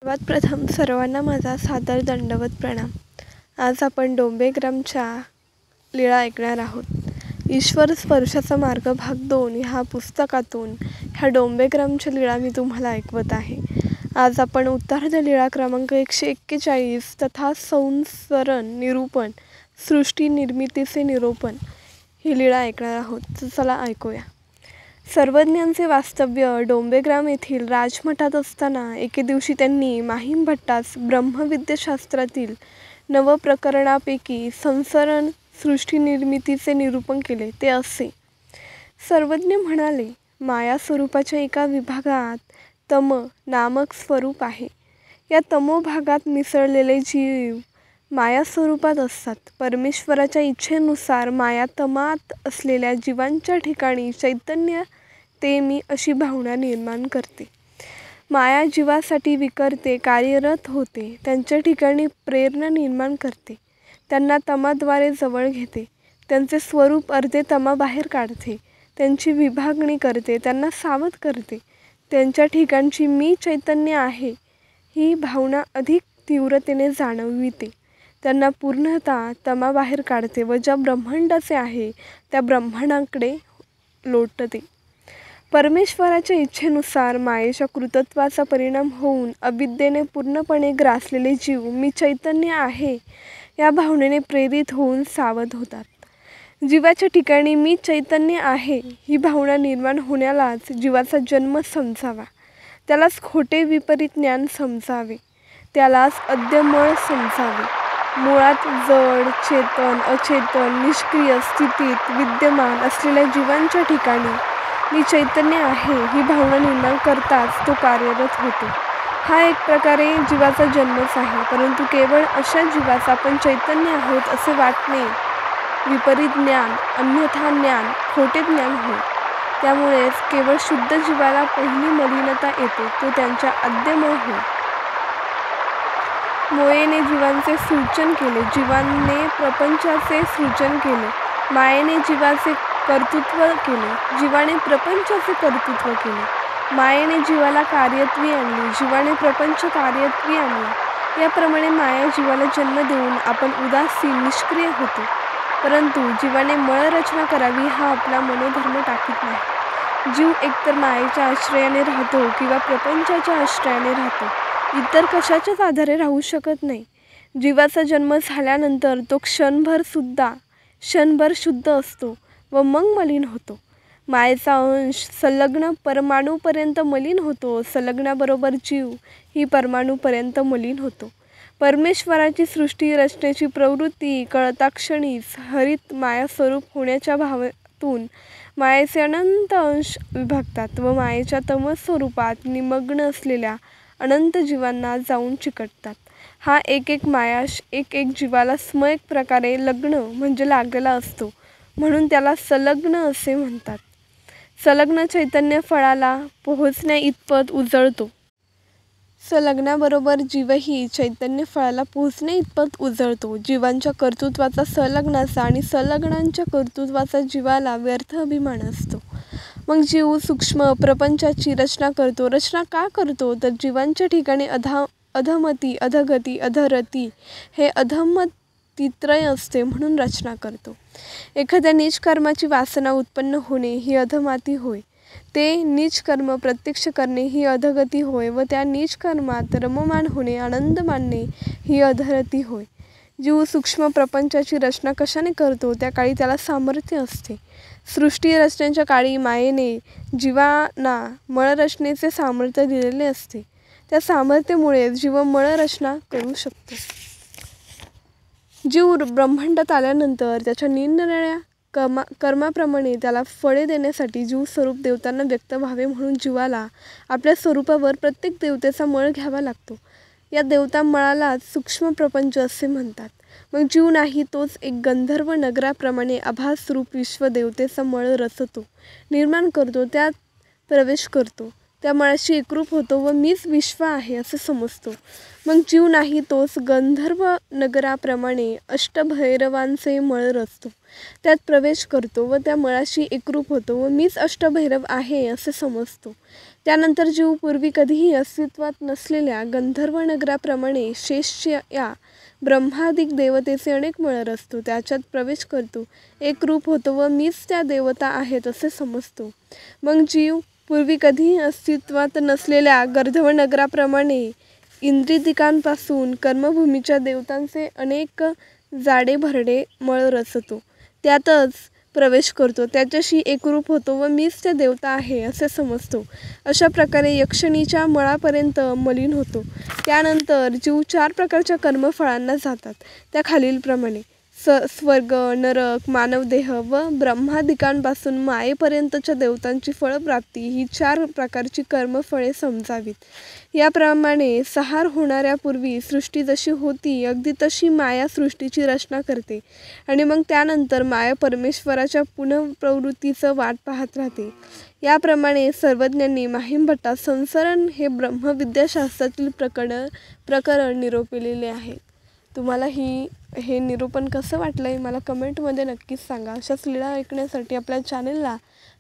सर्वात प्रथम सर्वांना माझा सादर दंडवत प्रणाम. आज आपण डोंबेग्रामच्या लीळा ऐकणार आहोत. ईश्वर स्पर्शाचा मार्ग भाग 2 ह्या पुस्तकातून ह्या डोंबेग्रामच्या लीळा मी तुम्हाला ऐकवत आहे. आज आपण उत्तरार्ध लीळा क्रमांक 141 तथा संसरण निरूपण, सृष्टी निर्मितीचे निरूपण ही लीळा ऐकणार आहोत. तर चला ऐकूया. सर्वज्ञांचे वास्तव्य डोंबेग्राम येथील राजमठात असताना एके दिवशी त्यांनी माहीम भट्टास ब्रह्मविद्याशास्त्रातील नवप्रकरणापैकी संसरण सृष्टीनिर्मितीचे निरूपण केले. ते असे. सर्वज्ञ म्हणाले, माया स्वरूपाच्या एका विभागात तम नामक स्वरूप आहे. या तमोभागात मिसळलेले जीव माया स्वरूपात असतात. परमेश्वराच्या इच्छेनुसार माया तमात असलेल्या जीवांच्या ठिकाणी चैतन्य ते मी अशी भावना निर्माण करते. माया जीवासाठी विकरते, कार्यरत होते, त्यांच्या ठिकाणी प्रेरणा निर्माण करते, त्यांना तमाद्वारे जवळ घेते, त्यांचे स्वरूप अर्धे तमाबाहेर काढते, त्यांची विभागणी करते, त्यांना सावध करते, त्यांच्या ठिकाणची मी चैतन्य आहे ही भावना अधिक तीव्रतेने जाणविते, त्यांना पूर्णतः तमाबाहेर काढते व ज्या ब्रह्मांडाचे आहे त्या ब्रह्मांडाकडे लोटते. परमेश्वराच्या इच्छेनुसार मायेच्या कृतत्वाचा परिणाम होऊन अविद्येने पूर्णपणे ग्रासलेले जीव मी चैतन्य आहे या भावनेने प्रेरित होऊन सावध होतात. जीवाच्या ठिकाणी मी चैतन्य आहे ही भावना निर्माण होण्यालाच जीवाचा जन्म समजावा, त्यालाच खोटे विपरीत ज्ञान समजावे, त्यालाच अद्यमळ समजावे. मुळात जड, चेतन, अचेतन, निष्क्रिय स्थितीत विद्यमान असलेल्या जीवांच्या ठिकाणी मी चैतन्य आहे ही भावना निर्माण करताच तो कार्यरत होतो. हा एक प्रकारे जीवाचा जन्मच आहे. परंतु केवळ अशा जीवाचा आपण चैतन्य आहोत असे वाटणे विपरीत ज्ञान, अन्यथा ज्ञान, खोटे ज्ञान होय. त्यामुळेच केवळ शुद्ध जीवाला पहिली मलिनता येते, तो त्यांच्या अद्यमळ होय. मोयेने जीवांचे सृजन केले, जीवाने प्रपंचाचे सृजन केले. मायेने जीवाचे कर्तृत्व केले, जीवाने प्रपंचाचे कर्तृत्व केले. मायेने जीवाला कार्यत्वी आणले, जीवाने प्रपंच कार्यत्वी आणला. याप्रमाणे माया जीवाला जन्म देऊन आपण उदासीन, निष्क्रिय होतो. परंतु जीवाने मळरचना करावी हा आपला मनोधर्म टाकीत नाही. जीव एकतर मायेच्या आश्रयाने राहतो किंवा प्रपंचाच्या आश्रयाने राहतो, इतर कशाच्याच आधारे राहू शकत नाही. जीवाचा जन्म झाल्यानंतर तो क्षणभर शुद्ध असतो व मग मलिन होतो. मायेचा अंश संलग्न परमाणूपर्यंत मलिन होतो, संलग्नाबरोबर जीव ही परमाणूपर्यंत मलिन होतो. परमेश्वराची सृष्टी रचनेची प्रवृत्ती कळताक्षणीच हरित मायास्वरूप होण्याच्या भावातून मायेचे अनंत अंश विभागतात व मायेच्या तमस्वरूपात निमग्न असलेल्या अनंत जीवांना जाऊन चिकटतात. हा एक मायाश एक जीवाला सम्यक प्रकारे लग्न म्हणजे लागलेला असतो, म्हणून त्याला संलग्न असे म्हणतात. संलग्न चैतन्य फळाला पोहोचण्या इतपत उजळतो. संलग्नाबरोबर जीवही चैतन्य फळाला पोहोचण्या इतपत उजळतो. जीवांच्या कर्तृत्वाचा संलग्नाचा आणि संलग्नांच्या कर्तृत्वाचा जीवाला व्यर्थ अभिमान असतो. मग जीव सूक्ष्म प्रपंचाची रचना करतो. रचना का करतो तर जीवांच्या ठिकाणी अधमती, अधगती, अधरती हे अधमतित्रय असते म्हणून रचना करतो. एखाद्या नीच कर्माची वासना उत्पन्न होणे ही अधमाती होय, ते नीच कर्म प्रत्यक्ष करणे ही अधगती होय व त्या नीच कर्मात रममाण होणे, आनंद मानणे ही अधरती होय. जीव सूक्ष्म प्रपंचाची रचना कशाने करतो? त्या काळी त्याला सामर्थ्य असते. सृष्टी रचनेच्या काळी मायेने जीवांना मळरचनेचे सामर्थ्य दिलेले असते. त्या सामर्थ्यामुळे जीव मळरचना करू शकतो. जीव ब्रह्मांडात आल्यानंतर त्याच्या निरनिराळ्या कर्माप्रमाणे त्याला फळे देण्यासाठी जीवस्वरूप देवतांना व्यक्त व्हावे म्हणून जीवाला आपल्या स्वरूपावर प्रत्येक देवतेचा मळ घ्यावा लागतो. या देवता मळालाच सूक्ष्म प्रपंच असे म्हणतात. मग जीव नाही तोच एक गंधर्व नगराप्रमाणे आभासरूप विश्व देवतेचा मळ रचतो, निर्माण करतो, त्यात प्रवेश करतो, त्या मळाशी एकरूप होतो व मीच विश्व आहे असे समजतो. मग जीव नाही तोच गंधर्व नगराप्रमाणे अष्टभैरवांचे मळ रचतो, त्यात प्रवेश करतो व त्या मळाशी एकरूप होतो व मीच अष्टभैरव आहे असे समजतो. त्यानंतर जीव पूर्वी कधीही अस्तित्वात नसलेल्या गंधर्व नगराप्रमाणे शेष्य या ब्रह्मादिक देवतेचे अनेक मळ रचतो, त्याच्यात प्रवेश करतो, एक रूप होतो व मीच त्या देवता आहेत असे समजतो. मग जीव पूर्वी कधीही अस्तित्वात नसलेल्या गंधर्व नगराप्रमाणे इंद्रियदिकांपासून कर्मभूमीच्या देवतांचे अनेक जाडे भरडे मळ रचतो, त्यातच प्रवेश करतो, त्याच्याशी एकरूप होतो व मीच त्या देवता आहे असे समजतो. अशा प्रकारे यक्षिणीच्या मळापर्यंत मलीन होतो. त्यानंतर जीव 4 प्रकारच्या कर्मफळांना जातात, त्या खालीलप्रमाणे: स्वर्ग, नरक, मानवदेह व ब्रह्मादिकांपासून मायेपर्यंतच्या देवतांची फळप्राप्ती ही 4 प्रकारची कर्मफळे समजावीत. याप्रमाणे संहार होण्यापूर्वी सृष्टी जशी होती अगदी तशी माया सृष्टीची रचना करते आणि मग त्यानंतर माया परमेश्वराच्या पुनःप्रवृत्तीचं वाट पाहत राहते. याप्रमाणे सर्वज्ञांनी महिमभट्टात संसरण हे ब्रह्मविद्याशास्त्रातील प्रकरण निरूपलेले आहे. तुम्हाला हे निरूपण कसं वाटलं आहे मला कमेंटमध्ये नक्कीच सांगा. अशाच लीळा ऐकण्यासाठी आपल्या चॅनलला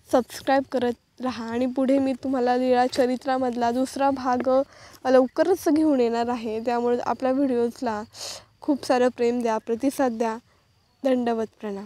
सबस्क्राईब करत राहा आणि पुढे मी तुम्हाला लीळा चरित्रामधला दुसरा भाग लवकरच घेऊन येणार आहे. त्यामुळे आपल्या व्हिडिओजला खूप सारं प्रेम द्या, प्रतिसाद द्या. दंडवत प्रणाम.